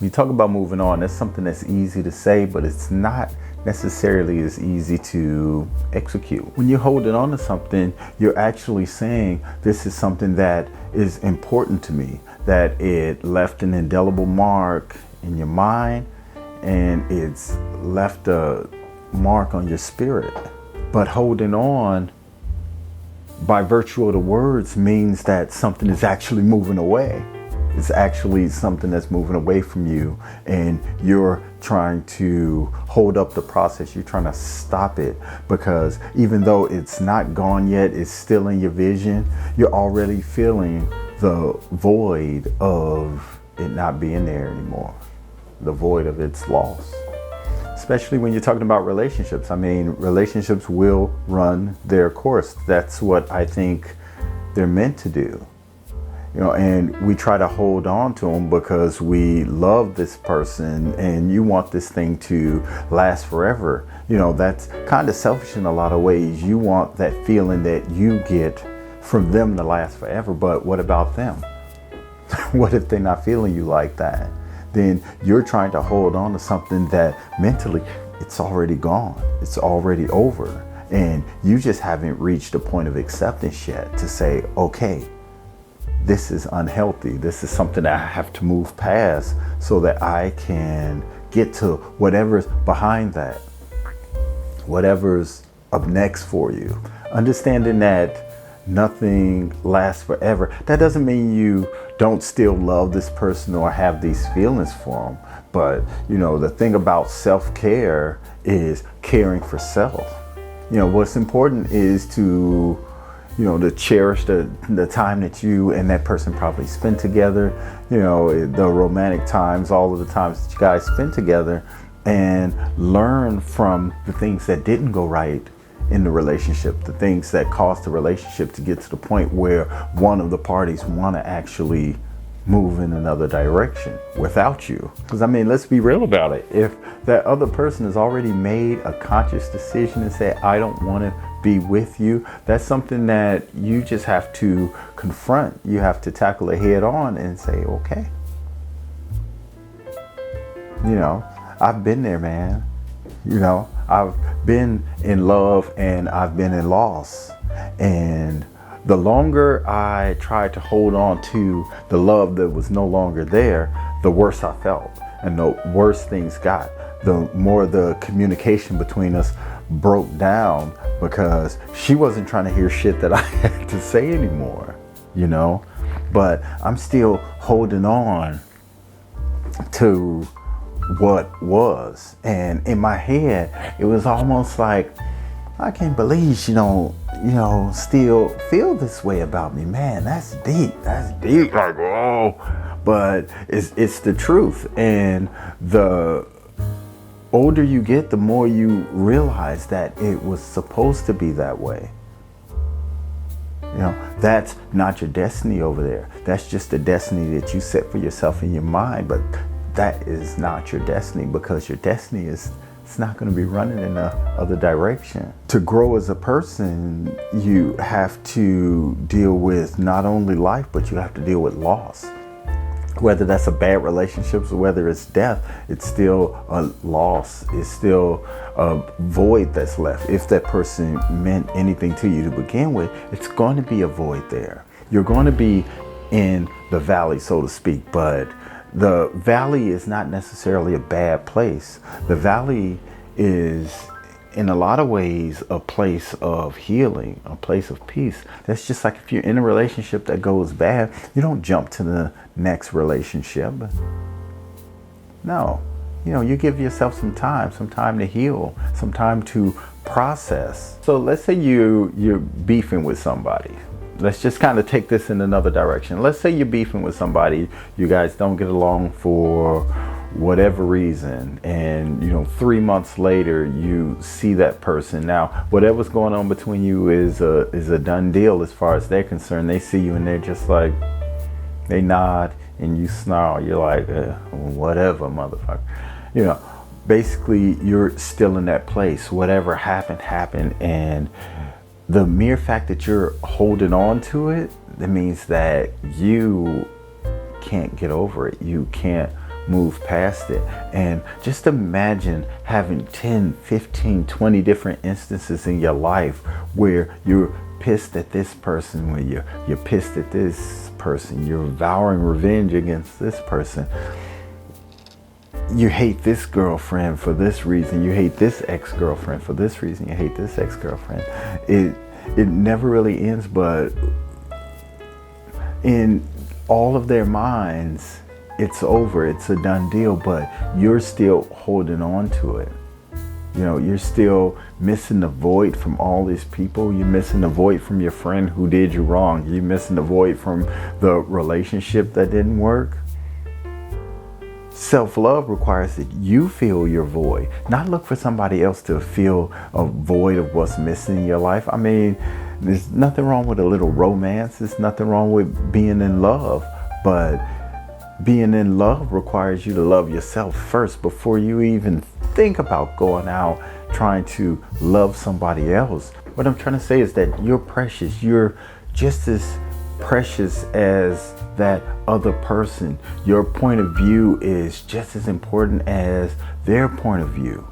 You talk about moving on, that's something that's easy to say, but it's not necessarily as easy to execute. When you're holding on to something, you're actually saying, this is something that is important to me, that it left an indelible mark in your mind and it's left a mark on your spirit. But holding on by virtue of the words means that something is actually moving away. It's actually something that's moving away from you, and you're trying to hold up the process. You're trying to stop it, because even though it's not gone yet, it's still in your vision. You're already feeling the void of it not being there anymore, the void of its loss. Especially when you're talking about relationships. I mean, relationships will run their course. That's what I think they're meant to do. You know, and we try to hold on to them because we love this person and you want this thing to last forever. You know, that's kind of selfish in a lot of ways. You want that feeling that you get from them to last forever. But what about them? What if they're not feeling you like that? Then you're trying to hold on to something that mentally it's already gone. It's already over. And you just haven't reached a point of acceptance yet to say, okay, this is unhealthy. This is something that I have to move past so that I can get to whatever's behind that, whatever's up next for you. Understanding that nothing lasts forever. That doesn't mean you don't still love this person or have these feelings for them. But, you know, the thing about self-care is caring for self. You know, what's important is to cherish the time that you and that person probably spend together, you know, the romantic times, all of the times that you guys spend together, and learn from the things that didn't go right in the relationship, the things that caused the relationship to get to the point where one of the parties want to actually move in another direction without you. Because I mean, let's be real about it. If that other person has already made a conscious decision and said, I don't want to be with you, that's something that you just have to confront. You have to tackle it head on and say, okay, you know, I've been there, man. You know, I've been in love and I've been in loss. And the longer I tried to hold on to the love that was no longer there, the worse I felt and the worse things got. The more the communication between us broke down, because she wasn't trying to hear shit that I had to say anymore, you know. But I'm still holding on to what was. And in my head, it was almost like, I can't believe she don't, still feel this way about me. Man, that's deep. That's deep. Like, oh, but it's the truth. And the older you get, the more you realize that it was supposed to be that way. You know, that's not your destiny over there. That's just the destiny that you set for yourself in your mind. But that is not your destiny, because your destiny is, it's not going to be running in the other direction. To grow as a person, you have to deal with not only life, but you have to deal with loss. Whether that's a bad relationship or whether it's death, it's still a loss. It's still a void that's left. If that person meant anything to you to begin with, it's going to be a void there. You're going to be in the valley, so to speak, but the valley is not necessarily a bad place. The valley is, in a lot of ways, a place of healing, a place of peace. That's just like if you're in a relationship that goes bad, you don't jump to the next relationship. No, you give yourself some time to heal, some time to process. So let's say you're beefing with somebody. Let's just kind of take this in another direction. Let's say you're beefing with somebody, you guys don't get along for whatever reason, and 3 months later you see that person. Now, whatever's going on between you is a done deal as far as they're concerned. They see you and they're just like, they nod and you snarl. You're like, whatever, motherfucker. Basically you're still in that place. Whatever happened, and the mere fact that you're holding on to it, that means that you can't get over it. You can't move past it. And just imagine having 10, 15, 20 different instances in your life where you're pissed at this person, where you're pissed at this person, you're vowing revenge against this person. You hate this girlfriend for this reason. You hate this ex-girlfriend for this reason. You hate this ex-girlfriend. It never really ends, but in all of their minds, it's over. It's a done deal, but you're still holding on to it. You know, you're still missing the void from all these people. You're missing the void from your friend who did you wrong. You're missing the void from the relationship that didn't work. Self-love requires that you fill your void, not look for somebody else to fill a void of what's missing in your life. I mean, there's nothing wrong with a little romance. There's nothing wrong with being in love, but being in love requires you to love yourself first before you even think about going out trying to love somebody else. What I'm trying to say is that you're precious. You're just as precious as that other person. Your point of view is just as important as their point of view.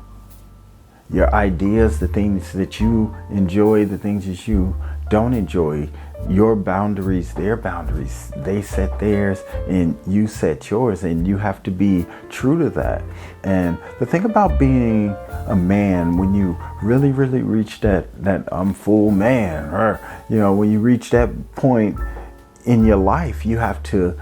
Your ideas, the things that you enjoy, the things that you don't enjoy, your boundaries, their boundaries, they set theirs and you set yours, and you have to be true to that. And the thing about being a man, when you really reach that I'm full man, or when you reach that point in your life, you have to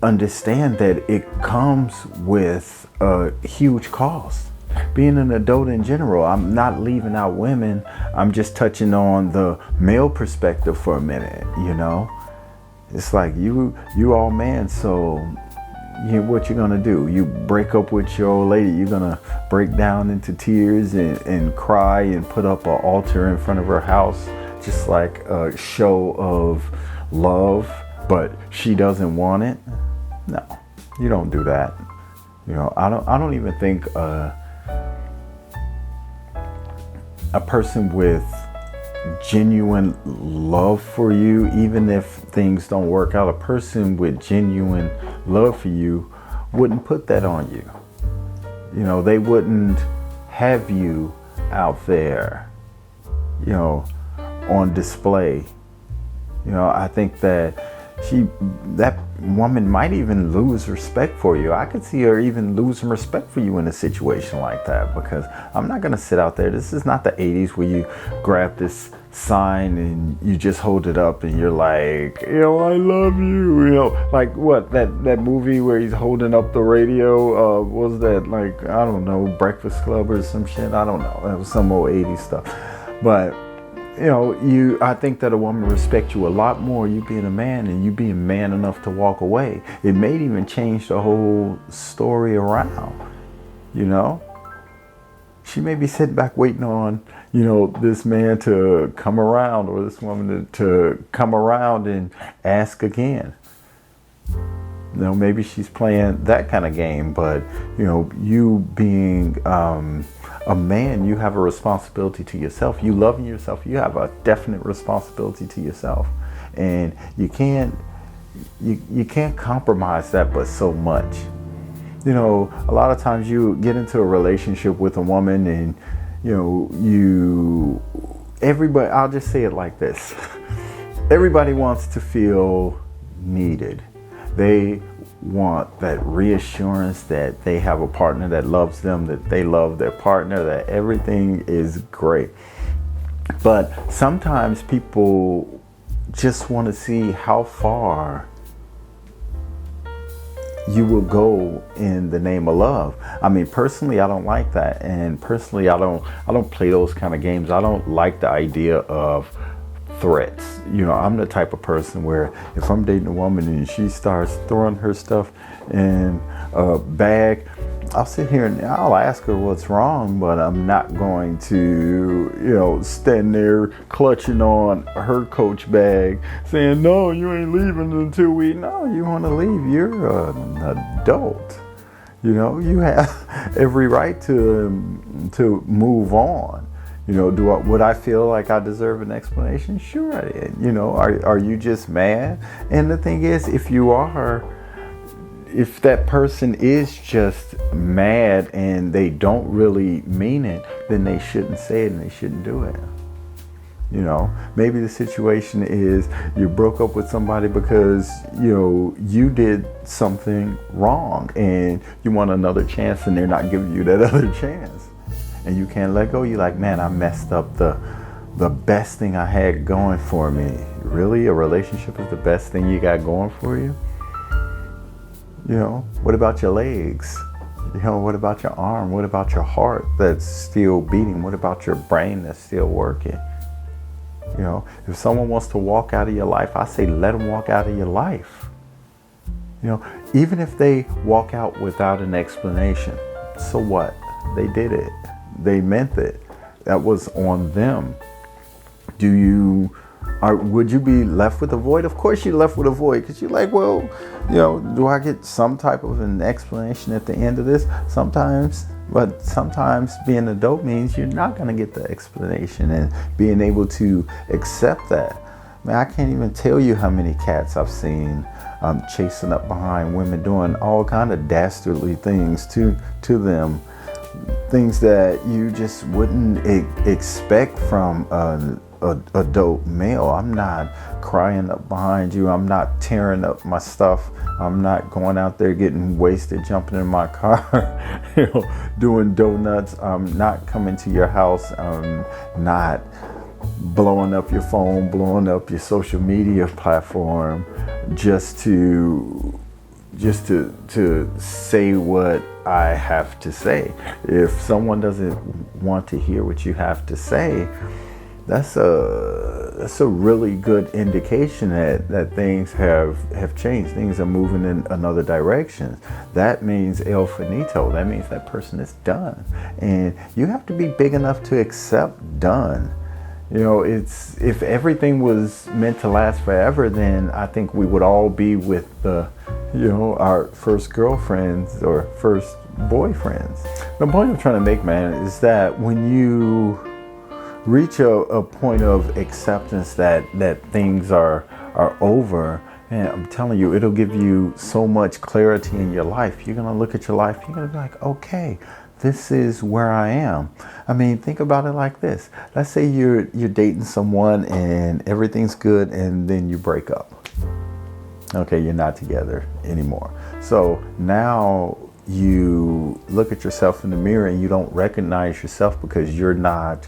understand that it comes with a huge cost. Being an adult in general, I'm not leaving out women. I'm just touching on the male perspective for a minute. It's like you all man, so what you gonna do? You break up with your old lady, you're gonna break down into tears and cry and put up an altar in front of her house, just like a show of love, but she doesn't want it. No, you don't do that. I don't even think a person with genuine love for you, even if things don't work out, a person with genuine love for you wouldn't put that on you. They wouldn't have you out there, on display. I think that that woman might even lose respect for you. I could see her even losing respect for you in a situation like that, because I'm not going to sit out there. This is not the 80s where you grab this sign and you just hold it up and you're like, I love you. Like what, that movie where he's holding up the radio, what was that, like, I don't know, Breakfast Club or some shit? I don't know. It was some old 80s stuff. But I think that a woman respects you a lot more, you being a man and you being man enough to walk away. It may even change the whole story around, She may be sitting back waiting on, this man to come around, or this woman to come around and ask again. Maybe she's playing that kind of game, but, you being a man, you have a responsibility to yourself. You loving yourself, you have a definite responsibility to yourself. And you can't compromise that but so much. A lot of times you get into a relationship with a woman and, everybody, I'll just say it like this. Everybody wants to feel needed. They want that reassurance that they have a partner that loves them, that they love their partner, that everything is great. But sometimes people just want to see how far you will go in the name of love. I mean, personally, I don't like that. And personally, I don't play those kind of games. I don't like the idea of threats. I'm the type of person where if I'm dating a woman and she starts throwing her stuff in a bag, I'll sit here and I'll ask her what's wrong, but I'm not going to, stand there clutching on her Coach bag saying, no, you ain't leaving until no, you want to leave. You're an adult. You have every right to move on. Would I feel like I deserve an explanation? Sure I did. Are you just mad? And the thing is, if that person is just mad and they don't really mean it, then they shouldn't say it and they shouldn't do it. Maybe the situation is you broke up with somebody because, you did something wrong and you want another chance and they're not giving you that other chance. And you can't let go. You're like, man, I messed up the best thing I had going for me. Really? A relationship is the best thing you got going for you? What about your legs? What about your arm? What about your heart that's still beating? What about your brain that's still working? If someone wants to walk out of your life, I say let them walk out of your life. Even if they walk out without an explanation, so what? They did it. They meant it. That was on them. Would you be left with a void? Of course you're left with a void, because you're like, well, do I get some type of an explanation at the end of this? Sometimes being an adult means you're not going to get the explanation, and being able to accept that. Man, I can't even tell you how many cats I've seen chasing up behind women, doing all kind of dastardly things to them. Things that you just wouldn't expect from an adult male. I'm not crying up behind you. I'm not tearing up my stuff. I'm not going out there getting wasted, jumping in my car, doing donuts. I'm not coming to your house. I'm not blowing up your phone, blowing up your social media platform just to say what I have to say. If someone doesn't want to hear what you have to say, that's a really good indication that things have changed. Things are moving in another direction. That means el finito. That means that person is done. And you have to be big enough to accept done. If everything was meant to last forever, then I think we would all be with our first girlfriends or first boyfriends. The point I'm trying to make, man, is that when you reach a point of acceptance that things are over, man, I'm telling you, it'll give you so much clarity in your life. You're gonna look at your life, you're gonna be like, okay, this is where I am. I mean, think about it like this. Let's say you're dating someone and everything's good, and then you break up. Okay, you're not together anymore. So now you look at yourself in the mirror and you don't recognize yourself because you're not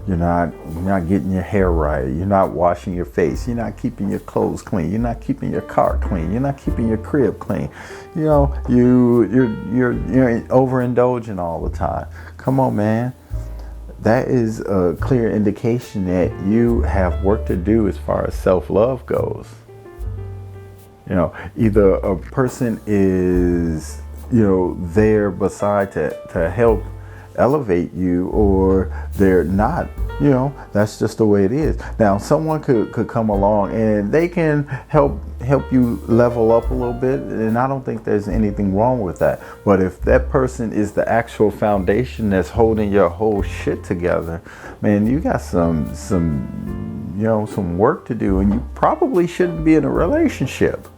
getting your hair right. You're not washing your face. You're not keeping your clothes clean. You're not keeping your car clean. You're not keeping your crib clean. You're overindulging all the time. Come on, man. That is a clear indication that you have work to do as far as self-love goes. Either a person is, there beside to help elevate you, or they're not. That's just the way it is. Now, someone could come along and they can help you level up a little bit, and I don't think there's anything wrong with that. But if that person is the actual foundation that's holding your whole shit together, man, you got some work to do, and you probably shouldn't be in a relationship.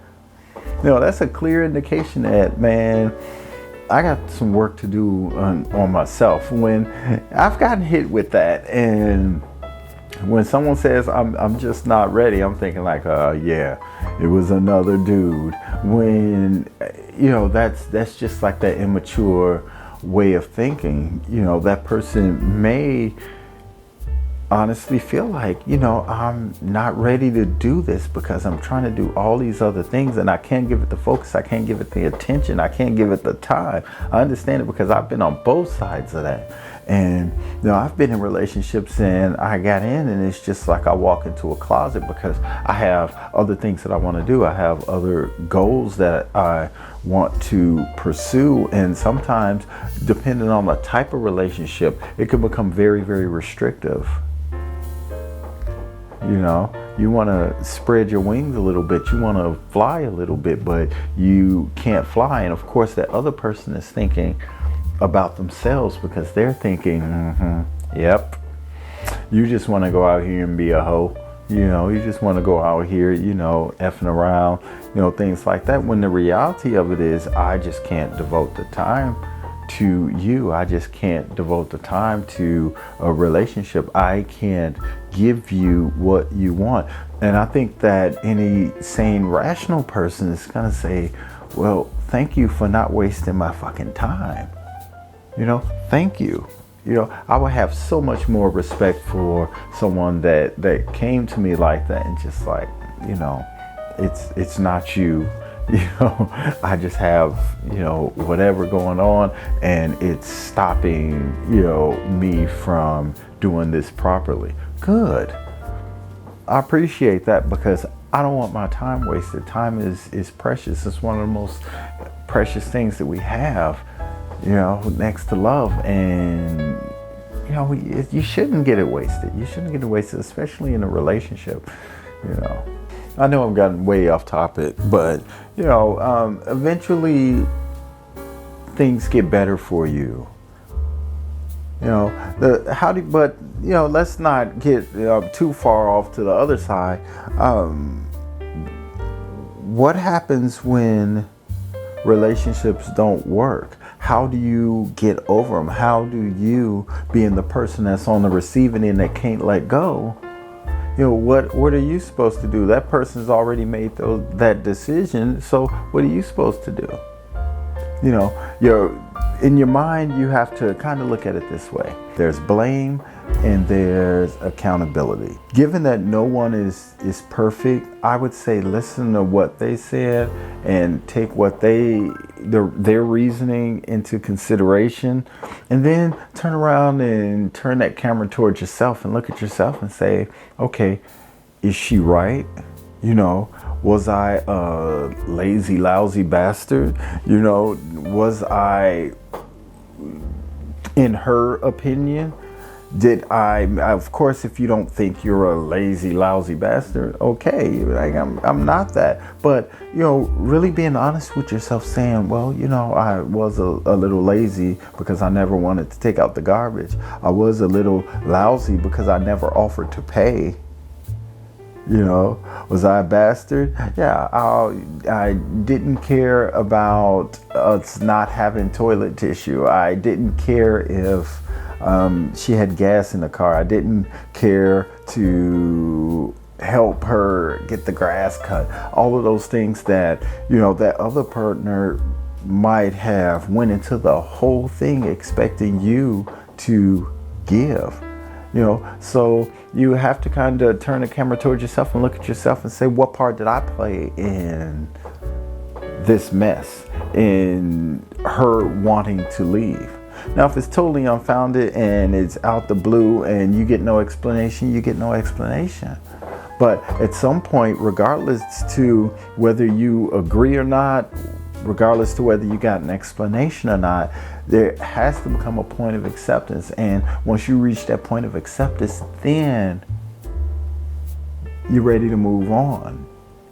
That's a clear indication that, man, I got some work to do on myself. When I've gotten hit with that, and when someone says I'm just not ready, I'm thinking like, yeah, it was another dude. When that's just like that immature way of thinking. That person may honestly feel like, I'm not ready to do this because I'm trying to do all these other things, and I can't give it the focus, I can't give it the attention, I can't give it the time. I understand it because I've been on both sides of that. And I've been in relationships and I got in, and it's just like I walk into a closet because I have other things that I want to do. I have other goals that I want to pursue, and sometimes, depending on the type of relationship, it can become very, very restrictive. You want to spread your wings a little bit. You want to fly a little bit, but you can't fly. And of course, that other person is thinking about themselves because they're thinking, yep, You just want to go out here and be a hoe. You just want to go out here, effing around, things like that. When the reality of it is, I just can't devote the time to you. I just can't devote the time to a relationship. I can't give you what you want. And I think that any sane, rational person is going to say, well, thank you for not wasting my fucking time. Thank you. I would have so much more respect for someone that came to me like that and just like, it's not you. I just have, whatever going on, and it's stopping, me from doing this properly. Good. I appreciate that, because I don't want my time wasted. Time is precious. It's one of the most precious things that we have, next to love. And, you shouldn't get it wasted. You shouldn't get it wasted, especially in a relationship, I know I've gotten way off topic, but, eventually things get better for you. Let's not get too far off to the other side. What happens when relationships don't work? How do you get over them? How do you, being the person that's on the receiving end that can't let go, what are you supposed to do? That person's already made that decision. So what are you supposed to do? In your mind, you have to kind of look at it this way. There's blame and there's accountability. Given that no one is perfect, I would say listen to what they said and take what their reasoning into consideration, and then turn around and turn that camera towards yourself and look at yourself and say, okay, is she right? Was I a lazy, lousy bastard? Was I, in her opinion, of course, if you don't think you're a lazy, lousy bastard, okay, like I'm not that. But, really being honest with yourself, saying, well, I was a little lazy because I never wanted to take out the garbage. I was a little lousy because I never offered to pay. Was I a bastard? Yeah, I didn't care about us not having toilet tissue. I didn't care if she had gas in the car. I didn't care to help her get the grass cut. All of those things that, that other partner might have went into the whole thing expecting you to give. So you have to kind of turn the camera towards yourself and look at yourself and say, what part did I play in this mess, in her wanting to leave? Now, if it's totally unfounded and it's out the blue and you get no explanation, you get no explanation. But at some point, regardless to whether you agree or not, regardless to whether you got an explanation or not, there has to become a point of acceptance. And once you reach that point of acceptance, then you're ready to move on.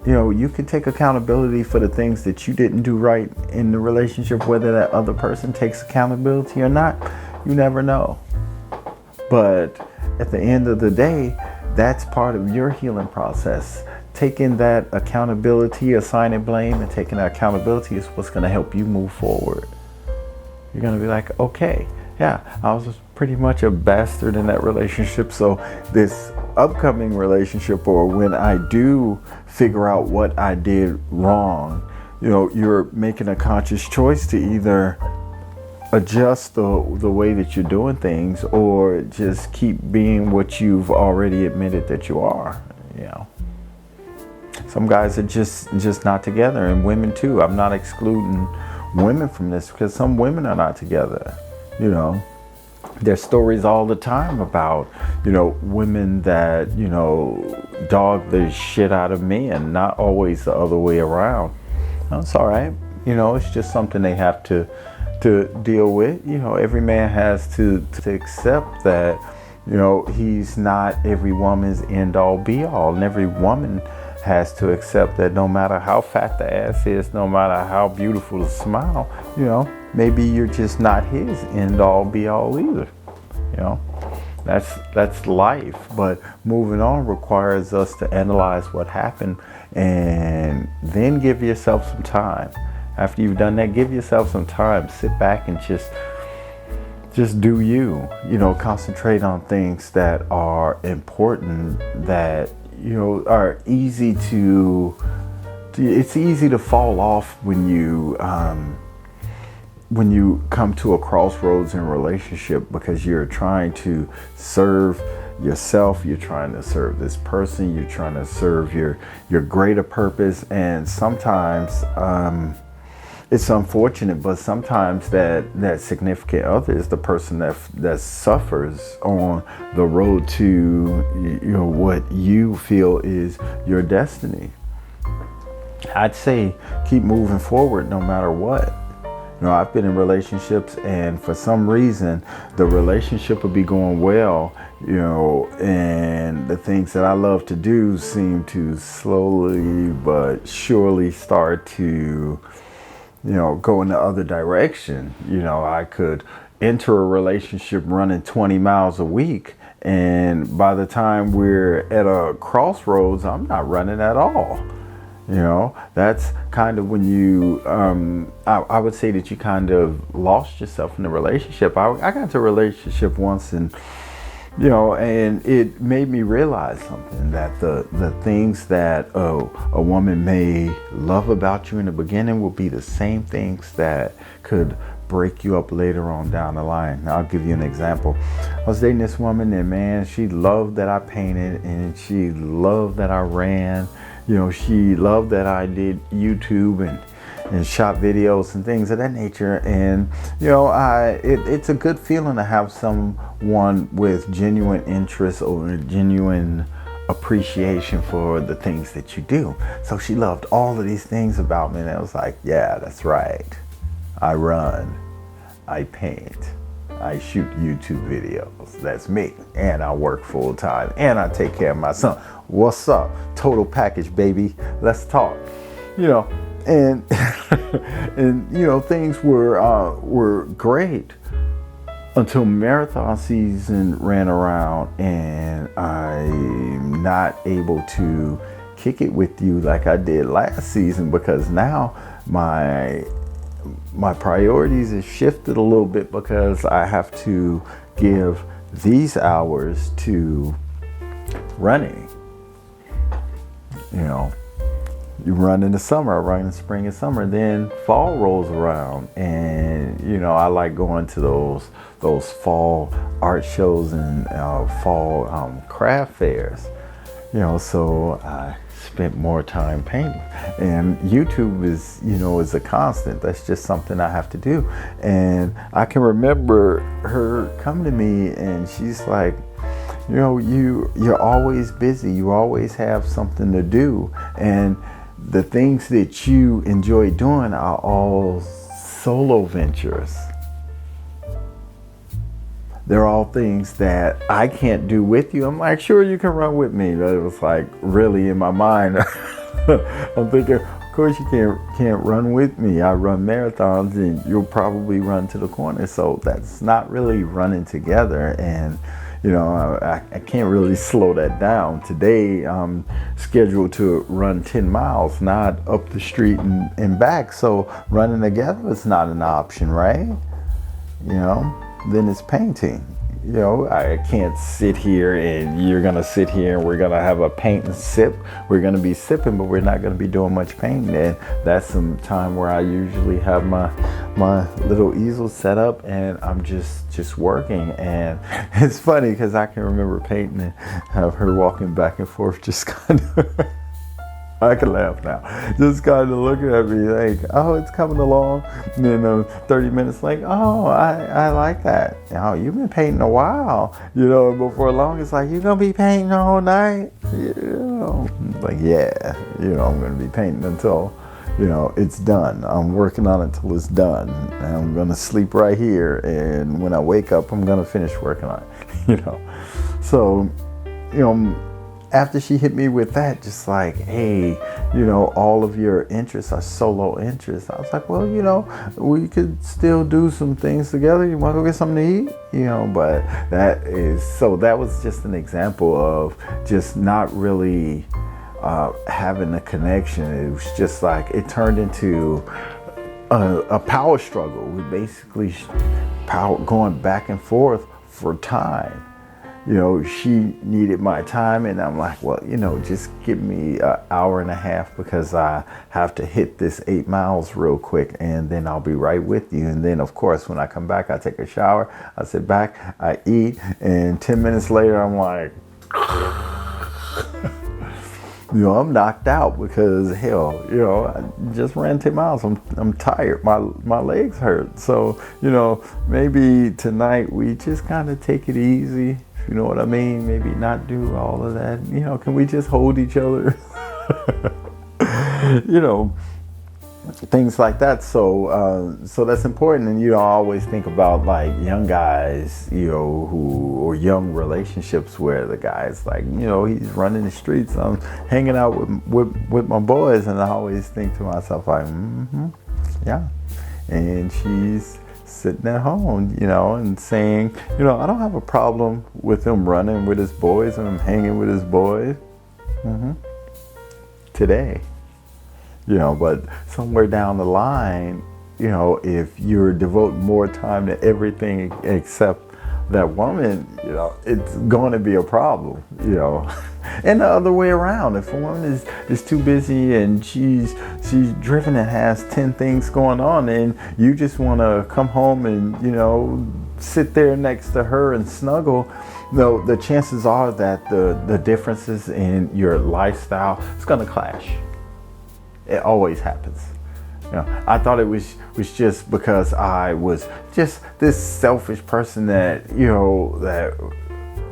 You can take accountability for the things that you didn't do right in the relationship, whether that other person takes accountability or not, you never know. But at the end of the day, that's part of your healing process. Taking that accountability, assigning blame, and taking that accountability is what's going to help you move forward. You're going to be like, okay, yeah, I was pretty much a bastard in that relationship. So this upcoming relationship, or when I do figure out what I did wrong, you're making a conscious choice to either adjust the way that you're doing things, or just keep being what you've already admitted that you are. Some guys are just not together, and women too. I'm not excluding women from this, because some women are not together. There's stories all the time about, women that, dog the shit out of men, not always the other way around. That's all right. It's just something they have to deal with. Every man has to accept that, he's not every woman's end all be all, and every woman has to accept that no matter how fat the ass is, no matter how beautiful the smile, maybe you're just not his end all be all either. That's life. But moving on requires us to analyze what happened and then give yourself some time. After you've done that, give yourself some time. Sit back and just do you. Concentrate on things that are important, that are easy to. It's easy to fall off when you come to a crossroads in a relationship, because you're trying to serve yourself, you're trying to serve this person, you're trying to serve your greater purpose, and sometimes it's unfortunate, but sometimes that significant other is the person that suffers on the road to what you feel is your destiny. I'd say keep moving forward no matter what. I've been in relationships, and for some reason the relationship would be going well, and the things that I love to do seem to slowly but surely start to go in the other direction. I could enter a relationship running 20 miles a week, and by the time we're at a crossroads, I'm not running at all. That's kind of when you, I would say that you kind of lost yourself in the relationship. I got into a relationship once, and and it made me realize something, that the things that a woman may love about you in the beginning will be the same things that could break you up later on down the line. Now, I'll give you an example. I was dating this woman, and man, she loved that I painted, and she loved that I ran. She loved that I did YouTube and shot videos and things of that nature. And, it's a good feeling to have someone with genuine interest or genuine appreciation for the things that you do. So she loved all of these things about me. And I was like, yeah, that's right. I run, I paint, I shoot YouTube videos. That's me. And I work full time, and I take care of my son. What's up? Total package, baby. Let's talk. And and things were great until marathon season ran around, and I'm not able to kick it with you like I did last season, because now my priorities have shifted a little bit, because I have to give these hours to running. You run in the summer, I run in spring and summer, then fall rolls around, and I like going to those fall art shows and fall craft fairs. So I spent more time painting, and YouTube is a constant. That's just something I have to do. And I can remember her coming to me, and she's like, you're always busy. You always have something to do, and the things that you enjoy doing are all solo ventures. They're all things that I can't do with you. I'm like, sure, you can run with me. But it was like, really, in my mind, I'm thinking, of course you can't run with me. I run marathons, and you'll probably run to the corner. So that's not really running together. And I can't really slow that down. Today I'm scheduled to run 10 miles, not up the street and back. So running together is not an option, right? Then it's painting. I can't sit here and you're gonna sit here and we're gonna have a paint and sip. We're gonna be sipping, but we're not gonna be doing much painting. And that's some time where I usually have my little easel set up, and I'm just working. And it's funny because I can remember painting and have her walking back and forth, just kind of. I can laugh now. Just kind of looking at me like, oh, it's coming along. And then 30 minutes like, oh, I like that. Oh, you've been painting a while. Before long, it's like, you going to be painting all night? Like, yeah, I'm going to be painting until, it's done. I'm working on it until it's done. And I'm going to sleep right here. And when I wake up, I'm going to finish working on it, So, after she hit me with that, just like, hey, all of your interests are so low interest. I was like, well, we could still do some things together. You want to go get something to eat? But that was just an example of just not really having a connection. It was just like, it turned into a power struggle. We basically going back and forth for time. She needed my time, and I'm like, well, just give me an hour and a half, because I have to hit this 8 miles real quick, and then I'll be right with you. And then, of course, when I come back, I take a shower, I sit back, I eat, and 10 minutes later, I'm like, I'm knocked out, because hell, I just ran 10 miles. I'm tired. My legs hurt. So, maybe tonight we just kind of take it easy. You know what I mean? Maybe not do all of that. Can we just hold each other? Things like that. So that's important. And I always think about like young guys, or young relationships where the guy's like, he's running the streets. I'm hanging out with my boys, and I always think to myself like, yeah. And she's sitting at home, and saying, I don't have a problem with him running with his boys and him hanging with his boys today, but somewhere down the line, if you're devoting more time to everything except that woman, it's going to be a problem, and the other way around. If a woman is too busy and she's driven and has 10 things going on, and you just want to come home and, sit there next to her and snuggle, the chances are that the differences in your lifestyle is going to clash. It always happens. I thought it was just because I was just this selfish person that, that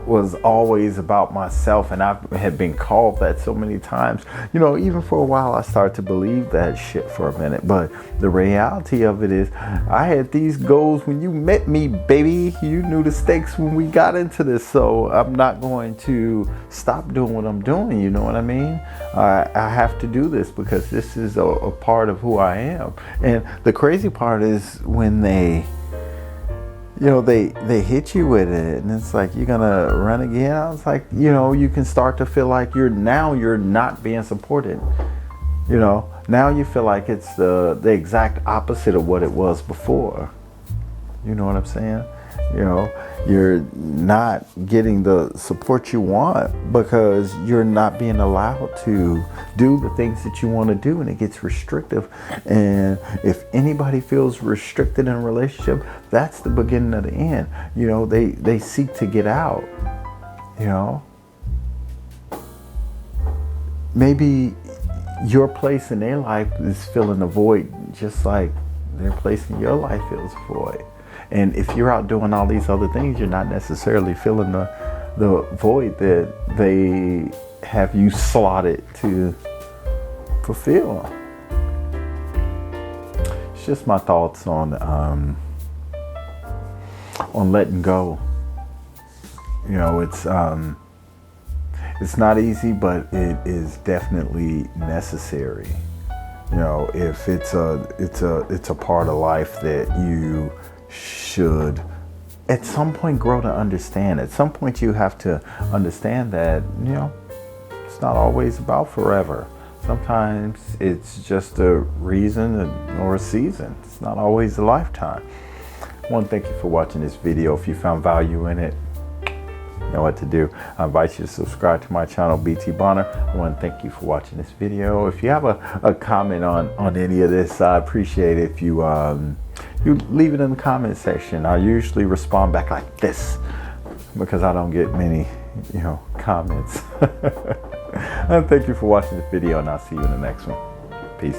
was always about myself, and I had been called that so many times. Even for a while I started to believe that shit for a minute, but the reality of it is I had these goals when you met me, baby. You knew the stakes when we got into this, so I'm not going to stop doing what I'm doing, you know what I mean? I have to do this because this is a part of who I am. And the crazy part is when they hit you with it, and it's like, you're gonna run again. I was like, you can start to feel like you're not being supported. Now you feel like it's the exact opposite of what it was before. You know what I'm saying? You're not getting the support you want because you're not being allowed to do the things that you want to do, and it gets restrictive. And if anybody feels restricted in a relationship, that's the beginning of the end. They seek to get out. Maybe your place in their life is filling a void, just like their place in your life fills a void. And if you're out doing all these other things, you're not necessarily filling the void that they have you slotted to fulfill. It's just my thoughts on letting go. It's not easy, but it is definitely necessary. If it's a part of life that you should at some point grow to understand. At some point you have to understand that, it's not always about forever. Sometimes it's just a reason or a season. It's not always a lifetime. I want to thank you for watching this video. If you found value in it, you know what to do. I invite you to subscribe to my channel, BT Bonner. I want to thank you for watching this video. If you have a comment on any of this, I appreciate it if you leave it in the comment section. I usually respond back like this because I don't get many, comments. And thank you for watching this video, and I'll see you in the next one. Peace.